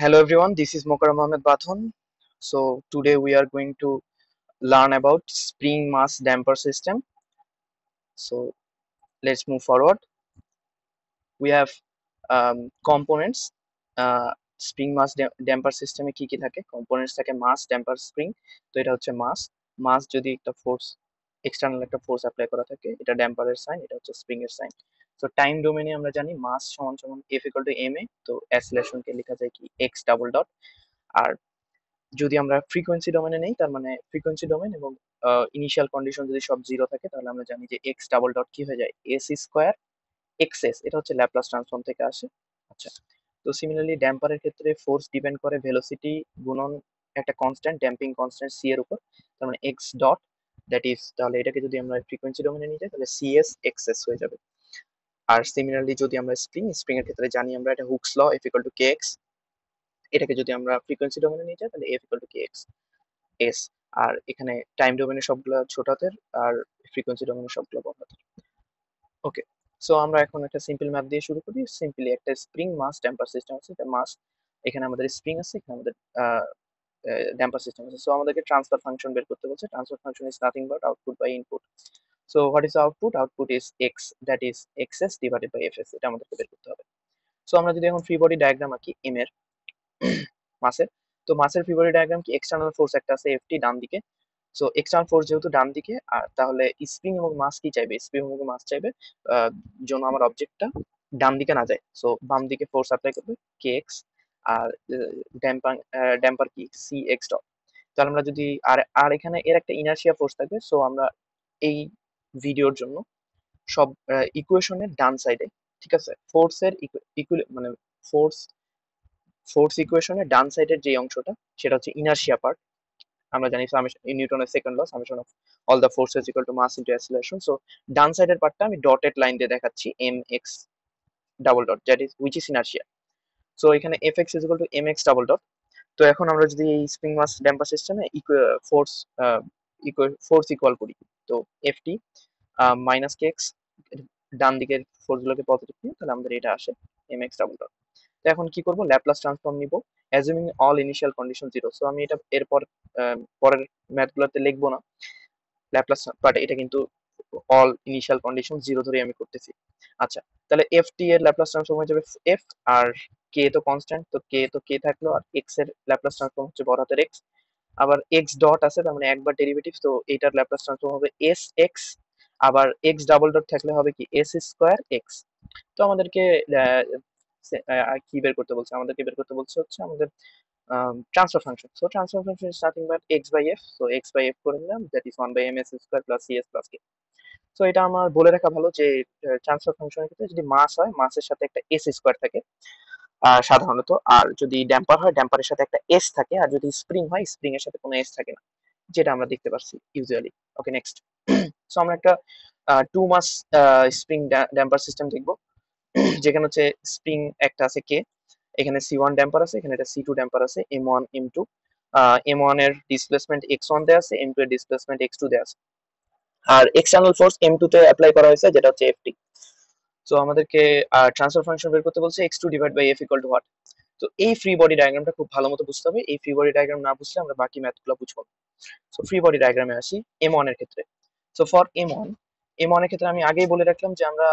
Hello everyone, this is Mokara Mohammed Bathon. So today we are going to learn about spring mass damper system. So let's move forward. We have components. Spring mass damper সিস্টেমে কি কি থাকে? Components থাকে মাস damper spring. তো এটা হচ্ছে মাস। মাস যদি একটা ফোর্স, এক্সটার্নাল একটা ফোর্স অ্যাপ্লাই করা থাকে, এটা ড্যাম্পারের সাইন, এটা হচ্ছে স্প্রিং এর সাইন। তো টাইম ডোমেনে আমরা জানি মাস সমান সমান F equal to M A. তো অ্যাসিলেশনকে লেখা যায় কি এক্স ডাবল ডট। আর যদি আমরা ফ্রিকোয়েন্সি ডোমেনে নেই, তার মানে ফ্রিকোয়েন্সি ডোমেন এবং ইনিশিয়াল কন্ডিশন যদি সব জিরো থাকে, তাহলে আমরা জানি যে এক্স ডাবল ডট কি হয়ে যায় এস স্কোয়ার এক্সএস। এটা হচ্ছে ল্যাপ্লাস ট্রান্সফর্ম থেকে আসে। আচ্ছা, তো সিমিলারলি ড্যাম্পারের ক্ষেত্রে ফোর্স ডিপেন্ড করে ভেলোসিটি গুণন একটা কনস্ট্যান্ট ড্যাম্পিং কনস্ট্যান্ট সি এর উপর। তার মানে এক্স ডট দ্যাট ইজ, তাহলে এটাকে যদি আমরা ফ্রিকোয়েন্সি ডোমেনে নিয়ে যাই তাহলে সিএস এক্সএস হয়ে যাবে। আর সিমিলারলি যদি আমরা স্প্রিং এর ক্ষেত্রে জানি আমরা এটা Hooke's law F equal to K X. এটাকে যদি আমরা ফ্রিকোয়েন্সি ডোমেনে নিয়ে যাই তাহলে F equal to K X S. আর এখানে টাইম ডোমেনে সবগুলো ছোট হাতের আর ফ্রিকোয়েন্সি ডোমেনে সবগুলো বড় হাতের। ওকে, সো আমরা এখন একটা সিম্পল ম্যাথ দিয়ে শুরু করি। সিম্পলি একটা স্প্রিং মাস ড্যাম্পার সিস্টেম আছে, এটা মাস। এখানে আমাদের স্প্রিং আছে, এখানে আমাদের ড্যাম্পার সিস্টেম আছে। সো আমাদেরকে ট্রান্সফার ফাংশন বের করতে বলছে। Transfer function is nothing but output by input. So what is output? Output is X, that is XS divided by FS. এটা আমাদেরকে বের করতে হবে। সো আমরা যদি এখন ফ্রি বডি ডায়াগ্রাম আঁকি এম এর, মাসের, তো মাসের ফ্রি বডি ডায়াগ্রাম কি, এক্সটার্নাল ফোর্স একটা আছে এফটি ডান দিকে। সো এক্সটার্নাল ফোর্স যেহেতু ডান দিকে, আর তাহলে স্প্রিং এবং মাস কি চাইবে? স্প্রিং এবং মাস চাইবে যেন আমার অবজেক্টটা ডান দিকে না যায়। সো বাম দিকে ফোর্স অ্যাপ্লাই করবে কে এক্স। আর ড্যাম্পার ড্যাম্পার কি সি এক্স ডট। তাহলে আমরা যদি আর আর এখানে এর একটা ইনার্শিয়া ফোর্স থাকবে। সো আমরা এই ভিডিওর জন্য সব ইকুয়েশনের ডান সাইডে, ঠিক আছে, ফোর্সের মানে ফোর্স ফোর্স ইকুয়েশনের ডান সাইডের যে অংশটা, সেটা হচ্ছে ইনার্শিয়া পার্ট। আমরা জানি নিউটনের second law, summation of all the forces equal to mass into acceleration. So ডান সাইডের পার্টটা আমি ডটেড লাইন দিয়ে দেখাচ্ছি M X double dot, that is which is inertia. So এখানে F X is equal to M X double dot. তো এখন আমরা যদি এই স্প্রিং মাস ড্যাম্পার সিস্টেমে ফোর্স ফোর্স ইকুয়াল করি, তো F T minus K X, ডান দিকের ফোর্স গুলোকে পজিটিভ নিয়ে, তাহলে আমাদের এটা আসে এম এক্স ডাবল ডট। তো এখন কি করব? ল্যাপ্লাস ট্রান্সফর্ম নিব অ্যাজুমিং all initial condition zero. So আমি এটা এরপর পরের ম্যাথগুলোতে লিখবো না ল্যাপ্লাস, বাট এটা কিন্তু অল ইনিশিয়াল কন্ডিশন জিরো ধরে আমি করতেছি। আচ্ছা, তাহলে এফ টি এর ল্যাপ্লাস ট্রান্সফর্ম হয়ে যাবে এফ, আর কে তো কনস্ট্যান্ট, তো কে থাকলো, আর এক্স এর ল্যাপ্লাস ট্রান্সফর্ম হচ্ছে বড় হাতের এক্স। আবার এক্স ডট আছে, তার মানে একবার ডেরিভেটিভ, তো এটার ল্যাপ্লাস ট্রান্সফর্ম হবে এস এক্স। আবার এক্স ডাবল ডট থাকলে হবে কি এস স্কোয়ার এক্স। তো আমাদেরকে কি বের করতে বলছে? আমাদেরকে বের করতে বলছে হচ্ছে আমাদের transfer function. So transfer function is nothing but X by F. So X by F করে নিলাম, that is one by M S square plus C S plus K. So এটা আমার বলে রাখা ভালো যে ট্রান্সফার ফাংশনের ক্ষেত্রে যদি মাস হয়, মাসের সাথে একটা এস স্কোয়ার থাকে সাধারণত। আর যদি ড্যাম্পার হয়, ড্যাম্পারের সাথে একটা এস থাকে। আর যদি স্প্রিং হয়, স্প্রিং এর সাথে কোনো এস থাকে না, যেটা আমরা দেখতে পাচ্ছি ইউজুয়ালি। ওকে, নেক্সট। সো আমরা একটা টু মাস স্প্রিং ড্যাম্পার সিস্টেম দেখবো, যেখানে হচ্ছে স্প্রিং একটা আছে কে, এখানে সি ওয়ান ড্যাম্পার আছে, এখানে একটা সি টু ড্যাম্পার আছে, M one M two. M one এর ডিসপ্লেসমেন্ট এক্স ওয়ান দেওয়া আছে, এম টু এর ডিসপ্লেসমেন্ট এক্স টু দেওয়া আছে। আর এক্সটার্নাল ফোর্স এম টু তে অ্যাপ্লাই করা হয়েছে, যেটা হচ্ছে এফটি। সো আমাদেরকে ট্রান্সফার ফাংশন বের করতে বলছে X two divide by F equal to what. তো এই ফ্রি বডি ডায়াগ্রামটা খুব ভালো মতো বুঝতে হবে। এই ফ্রি বডি ডায়াগ্রাম না বুঝলে আমরা বাকি ম্যাথগুলো বুঝবো না। সো ফ্রি বডি ডায়াগ্রামে আসি এম ওয়ান এর ক্ষেত্রে। So for M one, M one এর ক্ষেত্রে আমি আগেই বলে রাখলাম যে আমরা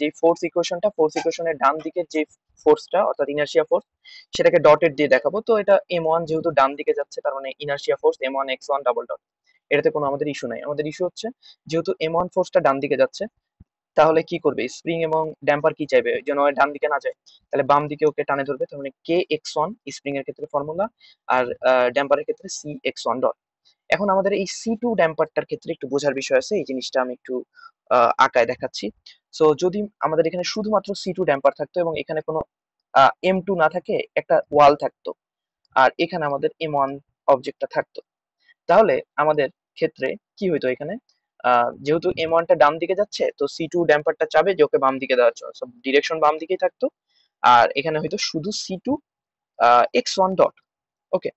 যে ফোর্স ইকুয়েশনের ডান দিকের যে ফোর্সটা, অর্থাৎ ইনার্শিয়া ফোর্স, সেটাকে ডটেড দিয়ে দেখাবো। তো এটা এম ওয়ান যেহেতু ডান দিকে যাচ্ছে, তার মানে inertia force M one X one double dot. এটাতে কোনো আমাদের ইস্যু নাই। আমাদের ইস্যু হচ্ছে যেহেতু এম ওয়ান ফোর্সটা ডান দিকে যাচ্ছে, তাহলে কি করবে? স্প্রিং এবং ড্যাম্পার কি চাইবে? যেন ডান দিকে না যায়, তাহলে বাম দিকে ওকে টানে ধরবে। তার মানে কে এক্স ওয়ান স্প্রিং এর ক্ষেত্রে ফর্মুলা, আর ড্যাম্পারের ক্ষেত্রে সি এক্স ওয়ান ডট। এখন আমাদের এই সি টু ড্যাম্পারটার ক্ষেত্রে একটু বোঝার বিষয় আছে, এই জিনিসটা আমি একটু আঁকায় দেখাচ্ছি। সো যদি আমাদের এখানে শুধুমাত্র সি টু ড্যাম্পার থাকতো এবং এখানে কোনো এম টু না থাকে, একটা ওয়াল থাকতো, আর এখানে আমাদের এম ওয়ান অবজেক্টটা থাকতো, তাহলে আমাদের ক্ষেত্রে কি হইতো? এখানে যেহেতু এম ওয়ানটা ডান দিকে যাচ্ছে, তো সি টু ড্যাম্পারটা চাবে যে ওকে বাম দিকে দেওয়ার জন্য, সব ডিরেকশন বাম দিকেই থাকতো। আর এখানে হয়তো শুধু C two X one dot. Okay,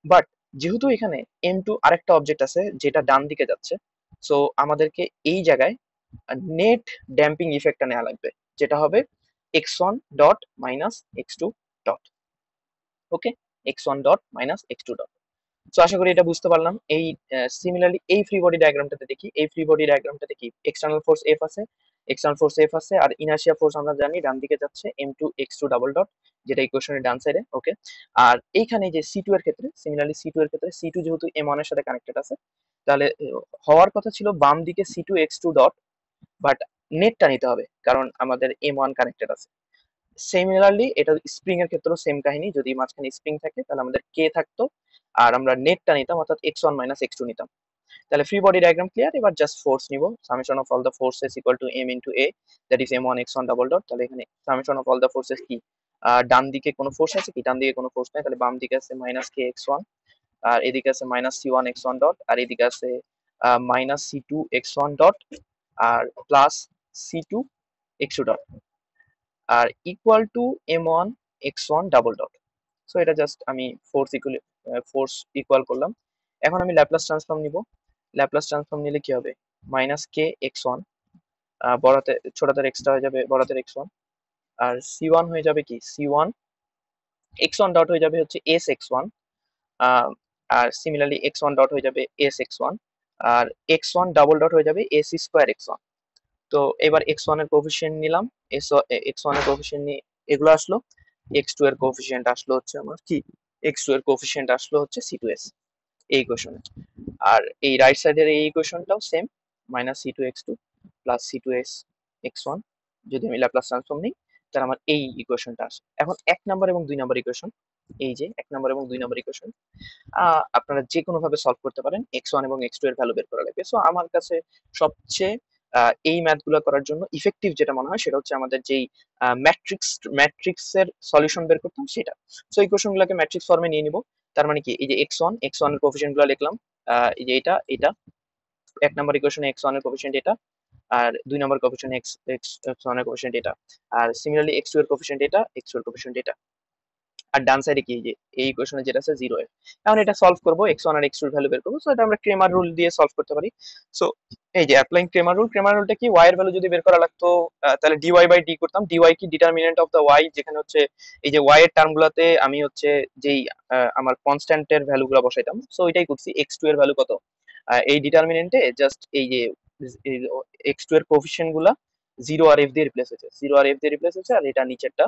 but যেহেতু এখানে এম টু আরেকটা অবজেক্ট আছে যেটা ডান দিকে যাচ্ছে, সো আমাদেরকে এই জায়গায় নেট ড্যাম্পিং ইফেক্টটা নেওয়া লাগবে, যেটা হবে X one dot minus X two dot. Okay, x1 dot minus x2 dot. So আশা করি এটা বুঝতে পারলাম। এই সিমিলারলি এই ফ্রি বডি ডায়াগ্রামটাতে দেখি, এই ফ্রি বডি ডায়াগ্রামটাতে কি এক্সটার্নাল ফোর্স এফ আছে, এক্সটার্নাল ফোর্স এফ আছে, আর ইনার্শিয়া ফোর্স আমরা জানি ডান দিকে যাচ্ছে m2 x2 ডাবল ডট, যেটা ইকুয়েশনের ডান সাইডে। ওকে, আর এইখানে যে সি টু এর ক্ষেত্রে, সিমিলারলি সি টু এর ক্ষেত্রে সি টু যেহেতু m1 এর সাথে কানেক্টেড আছে, তাহলে হওয়ার কথা ছিল বাম দিকে c2 x2 ডট, বাট নেটটা নিতে হবে কারণ আমাদের m1 কানেক্টেড আছে। সিমিলারলি এটা স্প্রিং এর ক্ষেত্রেও সেম কাহিনী, যদি মাঝখানে স্প্রিং থাকে তাহলে আমাদের কে থাকতো, আর আমরা নেটটা নিতাম অর্থাৎ x1 মাইনাস x2 নিতাম। তাহলে ফ্রি বডি ডায়াগ্রাম ক্লিয়ার। এবার জাস্ট ফোর্স নিব, summation of all the forces equal two m into a, that is m1 x1 double dot. তাহলে এখানে summation of all the forces কি, ডান দিকে কোনো ফোর্স আছে কি, ডান দিকে কোনো ফোর্স নাই, তাহলে বাম দিকে আছে মাইনাস কে x1, আর এদিকে আছে মাইনাস c1 x1 ডট, আর এদিকে আছে মাইনাস c2 x1 ডট, আর প্লাস c2 x2 ডট, আর equal to m1 x1 double dot. So এটা জাস্ট আমি ফোর্স ইকুয়াল করলাম। এখন আমি ল্যাপ্লাস ট্রান্সফর্ম নিব। ল্যাপ্লাস ট্রান্সফর্ম নিলে কি হবে, মাইনাস কে x1, বড়াতে ছোটাতে এক্সট্রা হয়ে যাবে বড়াতে x1, আর c1 হয়ে যাবে কি c1 x1 ডট হয়ে যাবে হচ্ছে s x1, আর সিমিলারলি x1 ডট হয়ে যাবে s x1, আর x1 ডাবল ডট হয়ে যাবে s স্কোয়ার x1। তো এবার x1 এর কোএফিসিয়েন্ট নিলাম, x1 এর কোএফিসিয়েন্ট নিয়ে এগুলো আসলো, x2 এর কোএফিসিয়েন্ট আসলো হচ্ছে আমার কি, x2 এর কোএফিসিয়েন্ট আসলো হচ্ছে c2s এই ইকুয়েশনে। আর এই রাইট সাইডের এই ইকুয়েশনটাও same, minus c2 x2 plus c2s x1, যদি আমি ল্যাপ্লাস ট্রান্সফর্ম নিই তাহলে আমার এই ইকুয়েশনটা আসে। এখন 1 নম্বর এবং 2 নম্বর ইকুয়েশন, এই যে 1 নম্বর এবং 2 নম্বর ইকুয়েশন আপনারা যে কোনো ভাবে সলভ করতে পারেন, x1 এবং x2 এর ভ্যালু বের করা লাগবে। সো আমার কাছে সবচেয়ে এই ম্যাথ গুলো করার জন্য ইফেক্টিভ যেটা মনে হয় সেটা হচ্ছে আমাদের যেই ম্যাট্রিক্সের সলিউশন বের করতাম সেটা। সো ইকুয়েশন গুলোকে ম্যাট্রিক্স ফর্মে নিয়ে নিব। তার মানে কি, এই যে x1 এর কোএফিসিয়েন্ট গুলো লিখলাম, এই যে এটা 1 নম্বর ইকুয়েশনে x1 এর কোএফিসিয়েন্ট এটা, আর 2 নম্বর কোএফিসিয়েন্ট x1 এর কোএফিসিয়েন্ট এটা, আর সিমিলারলি x2 এর কোএফিসিয়েন্ট এটা, x2 এর কোএফিসিয়েন্ট এটা, আর ডান সাইডে কি, যে এই ইকুয়েশনে যেটা আছে 0 এর। এখন এটা সলভ করব, x1 আর x2 এর ভ্যালু বের করব। সো এটা আমরা ক্রেমার রুল দিয়ে সলভ করতে পারি। সো এই যে অ্যাপ্লাইং ক্রেমার রুল, ক্রেমার রুলটা কি, y এর ভ্যালু যদি বের করা লাগতো তাহলে dy বাই d করতাম। dy কি, ডিটারমিনেন্ট অফ দা y, যেখানে হচ্ছে এই যে y এর টার্মগুলোতে আমি হচ্ছে যেই আমার কনস্ট্যান্টের ভ্যালুগুলো বসাইতাম। সো এটাই করছি, x2 এর ভ্যালু কত, এই ডিটারমিনেন্টে জাস্ট এই যে x2 এর কোএফিসিয়েন্ট গুলা 0 আর f দিয়ে রিপ্লেস হয়েছে, 0 আর f দিয়ে রিপ্লেস হয়েছে, আর এটা নিচেরটা,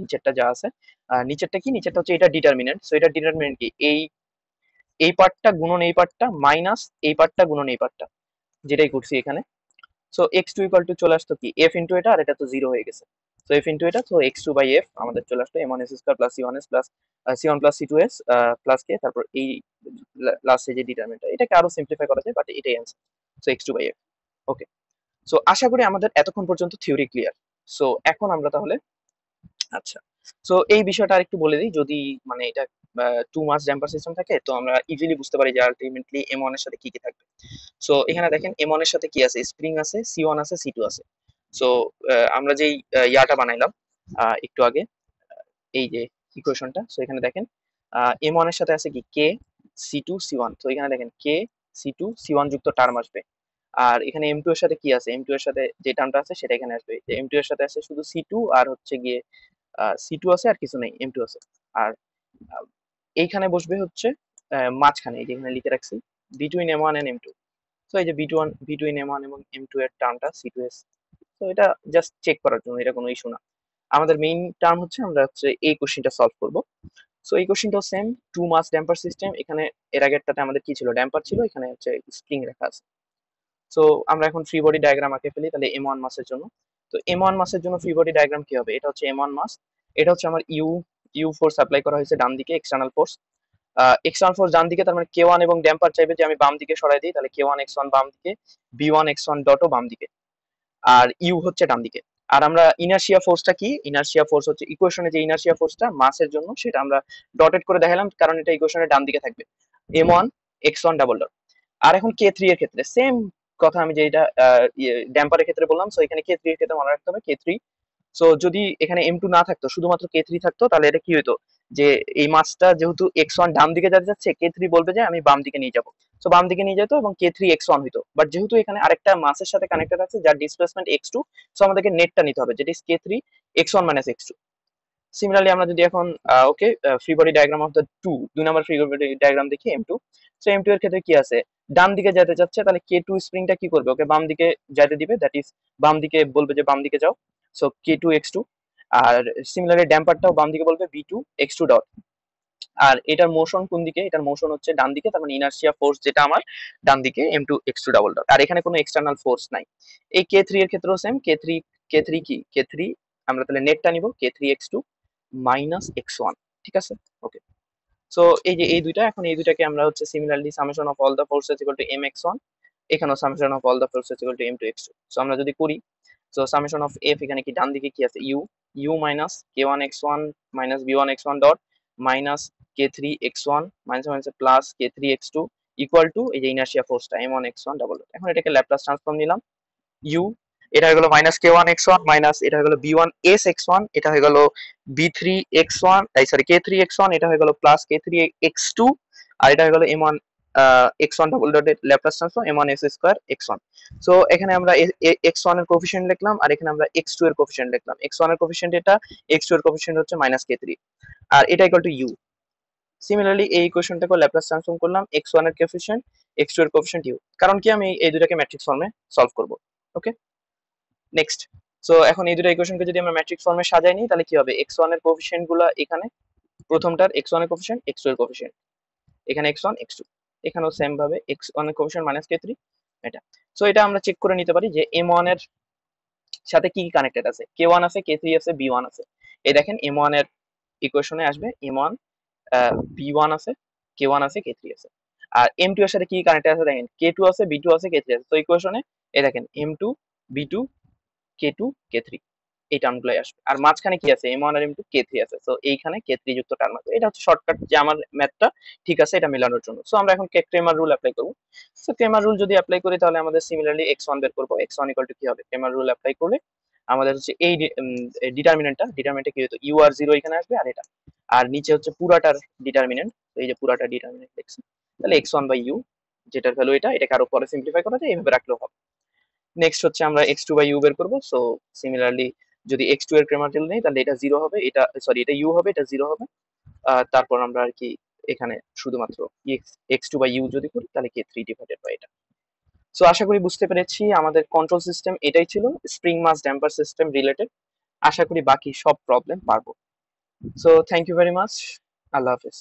নিচেরটা যা আছে, নিচেরটা কি, নিচেরটা হচ্ছে এটা ডিটারমিনেন্ট। সো এটা ডিটারমিনেন্ট কি, এই পার্টটা গুণন এই পার্টটা মাইনাস এই পার্টটা গুণন এই পার্টটা, যেটাই করছি এখানে। সো x2 ইকুয়াল টু চলে আসতো কি f ইন্টু এটা, আর এটা তো 0 হয়ে গেছে। সো f ইন্টু এটা, সো x2 বাই f আমাদের চলে আসতো m1s square plus c1s plus c1 plus c2s plus K, তারপর এই লাস্টে যে ডিটারমিনেন্টটা, এটাকে আরো সিম্পলিফাই করা যায়, বাট এটাই answer. So x2 by f। Okay, so আশা করি আমাদের এতক্ষণ পর্যন্ত থিওরি ক্লিয়ার। সো এখন আমরা তাহলে, আচ্ছা, সো এই বিষয়টা আরেকটু বলে দিই, যদি মানে এটা 2 মাস ড্যাম্পার সিস্টেম থাকে তো আমরা ইজিলি বুঝতে পারি যে আলটিমেটলি m1 এর সাথে কি কি থাকবে। সো এখানে দেখেন m1 এর সাথে কি আছে, স্প্রিং আছে, c1 আছে, c2 আছে। সো আমরা যেই ইয়াটা বানাইলাম একটু আগে, এই যে ইকুয়েশনটা, সো এখানে দেখেন m1 এর সাথে আছে কি k c2 c1, তো এখানে দেখেন k c2 c1 যুক্ত টার্ম আসবে। আর এখানে m2 এর সাথে কি আছে, m2 এর সাথে যে টার্মটা আছে সেটা এখানে আসবে, m2 এর সাথে আছে শুধু c2, আর হচ্ছে গিয়ে c2 আছে আর কিছু নেই, m2 আছে। আর আহ, এইখানে বসবে হচ্ছে মাঝখানে, এই যে এখানে লিখে রাখছি বিটুইন m1 এন্ড m2। তো এই যে বিটুইন m1 এবং m2 এর টার্মটা c2s, তো এটা জাস্ট চেক করার জন্য, এটা কোনো ইস্যু না। আমাদের মেইন টার্ম হচ্ছে আমরা হচ্ছে এই কোশ্চেনটা সলভ করব। সো এই কোশ্চেনটাও সেম, 2 মাস ড্যাম্পার সিস্টেম। এখানে এর আগেরটাতে আমাদের কি ছিল, ড্যাম্পার ছিল, এখানে হচ্ছে স্প্রিং রাখা আছে। সো আমরা এখন ফ্রি বডি ডায়াগ্রাম আঁকে ফেলি তাহলে m1 মাসের জন্য। তো m1 মাসের জন্য ফ্রি বডি ডায়াগ্রাম কি হবে, এটা হচ্ছে m1 মাস, এটা হচ্ছে আমার ইউ ফোর্স অ্যাপ্লাই করা হয়েছে ডান দিকে, এক্সটার্নাল ফোর্স। এক্সটার্নাল ফোর্স ডান দিকে, তার মানে k1 এবং ড্যাম্পার চাইবে যে আমি বাম দিকে সরাই দিই, তাহলে k1 x1 বাম দিকে, b1 x1 ডটও বাম দিকে, আর ইউ হচ্ছে ডান দিকে। আর আমরা ইনার্শিয়া ফোর্সটা কি, ইনার্শিয়া ফোর্স হচ্ছে ইকুয়েশনে যে ইনার্শিয়া ফোর্সটা মাসের জন্য সেটা আমরা ডটেড করে দেখালাম, কারণ এটা ইকুয়েশনের ডান দিকে থাকবে, m1 x1 ডাবল ডট। আর এখন k3 এর ক্ষেত্রে সেম কথা আমি যেটা ড্যাম্পারের ক্ষেত্রে বললাম, সো এখানে k3 এর ক্ষেত্রে মনে রাখতে হবে k3। সো যদি এখানে m2 না থাকতো, শুধুমাত্র k3 থাকতো, তাহলে এটা কি হতো, যে এই মাসটা যেহেতু x1 ডান দিকে যেতে যাচ্ছে, k3 বলবে যে আমি বাম দিকে নিয়ে যাব। সো বাম দিকে নিয়ে যেত এবং k3 x1 হইতো। বাট যেহেতু এখানে আরেকটা মাসের সাথে কানেক্টেড আছে যার ডিসপ্লেসমেন্ট x2, সো আমাদেরকে নেটটা নিতে হবে, যেটা is k3 x1 minus x2। Similarly আমরা যদি এখন okay free body diagram of the two, 2 number free body diagram দেখি M2। সো M2 এর ক্ষেত্রে কি আছে, ডান দিকে যেতে চাচ্ছে, তাহলে K2 স্প্রিংটা কি করবে, ওকে বাম দিকে যেতে দিবে, দ্যাট ইজ বাম দিকে বলবে যে বাম দিকে যাও। So K2 X2। আর সিমিলারলি ড্যাম্পারটাও বাম দিকে বলবে B2 X2 ডট। আর এটার মোশন কোন দিকে, এটার মোশন হচ্ছে ডান দিকে, তার মানে ইনার্শিয়া ফোর্স যেটা আমার ডান দিকে M2 X2 ডাবল ডট। আর এখানে কোনো এক্সটার্নাল ফোর্স নাই। এই K3 এর ক্ষেত্রেও সেম, K3 কি K3, আমরা তাহলে নেটটা নিব K3 X2 মাইনাস X1। ঠিক আছে, ওকে। সো এই যে এই দুইটা, এখন এই দুইটাকে আমরা হচ্ছে similarly summation of all the forces equal two mx1, এখানেও summation of all the forces equal two m2 x2। So আমরা যদি করি, সো সামেশন অফ f, এখানে কি ডান দিকে কি আছে, u minus k1 x1 minus b1 x1 dot minus k3 x1 minus minus plus k3 x2 equal to এই যে inertia ফোর্সটা m1 x1 double dot. এখন এটাকে ল্যাপ্লাস ট্রান্সফর্ম নিলাম, ইউ, এটা হয়ে গেল মাইনাস k1 x1 মাইনাস এটা হয়ে গেল b1s x1, এটা হয়ে গেল b3 x1, এই সরি k3 x1, এটা হয়ে গেল প্লাস k3 x2, আর এটা হয়ে গেল m1 x1 ডাবল ডটের Laplace transform m1s2 x1। So এখানে আমরা x1 এর কোফিশিয়েন্ট লিখলাম, আর এখানে আমরা x2 এর কোফিশিয়েন্ট লিখলাম। x1 এর কোফিশিয়েন্ট এটা, x2 এর কোফিশিয়েন্ট হচ্ছে মাইনাস k3, আর এটা ইকুয়াল টু ইউ। সিমিলারলি এই ইকুয়েশনটাকে ল্যাপ্লাস ট্রান্সফর্ম করলাম, x1 এর কোফিশিয়েন্ট, x2 এর কোফিশিয়েন্ট ইউ, কারণ কি আমি এই দুটাকে ম্যাট্রিক্স ফর্মে সলভ করব। ওকে, নেক্সট। সো এখন এই দুটো ইকুয়েশনকে যদি আমরা ম্যাট্রিক্স ফর্মে সাজাই নিই, তাহলে কি হবে, x1 এর কোফিশিয়েন্ট গুলো এখানে, প্রথমটার x1 এর কোফিশিয়েন্ট, x2 এর কোফিশিয়েন্ট, এখানে x1 x2, এখানেও সেম ভাবে x1 এর কোফিশিয়েন্ট মাইনাস k3, এটা। সো এটা আমরা চেক করে নিতে পারি যে m1 এর সাথে কি কি কানেক্টেড আছে, k1 আছে, k3 আছে, b1 আছে। এই দেখেন m1 এর ইকুয়েশনে আসবে m1, b1 আছে, k1 আছে, k3 আছে। আর m2 এর সাথে কি কানেক্টেড আছে দেখেন, k2 আছে, b2 আছে, k3 আছে। তো ইকুয়েশনে এই দেখেন m2 b2 k2 k3 এই টার্মগুলোই আসবে। আর মাঝখানে কি আছে, m1 আর m2 k3 আছে। সো এইখানে k3 যুক্ত টার্ম আছে। এটা হচ্ছে শর্টকাট যে আমার ম্যাথটা ঠিক আছে এটা মেলানোর জন্য। সো আমরা এখন ক্রেমার রুল অ্যাপ্লাই করব। সো ক্রেমার রুল যদি অ্যাপ্লাই করি, তাহলে আমাদের সিমিলারলি x1 বের করব। x1 ইকুয়াল টু কি হবে, ক্রেমার রুল অ্যাপ্লাই করলে আমাদের হচ্ছে এই ডিটারমিনেন্টটা কি হতো, ইউ আর জিরো এখানে আসবে, আর এটা, আর নিচে হচ্ছে পুরাটার ডিটারমিনেন্ট, এই যে পুরাটা ডিটারমিনেন্ট দেখছি, তাহলে x1 বাই ইউ, যেটার ভ্যালু এটাকে আরো পরে সিম্পলিফাই করা যায়, এইভাবে রাখলেও হবে। নেক্সট হচ্ছে আমরা x2 বাই ইউ বের করবো। সো সিমিলারলি যদি x2 এর ক্রেমার রুল নেই, তাহলে এটা জিরো হবে, এটা সরি এটা ইউ হবে, এটা জিরো হবে। তারপর আমরা আর কি এখানে শুধুমাত্র x2 বাই ইউ যদি করি, তাহলে কি 3 ডিভাইডেড বাই এটা। সো আশা করি বুঝতে পেরেছি, আমাদের কন্ট্রোল সিস্টেম এটাই ছিল, spring mass damper system related. আশা করি বাকি সব প্রবলেম পারবো। So thank you very much, আল্লাহ হাফিজ।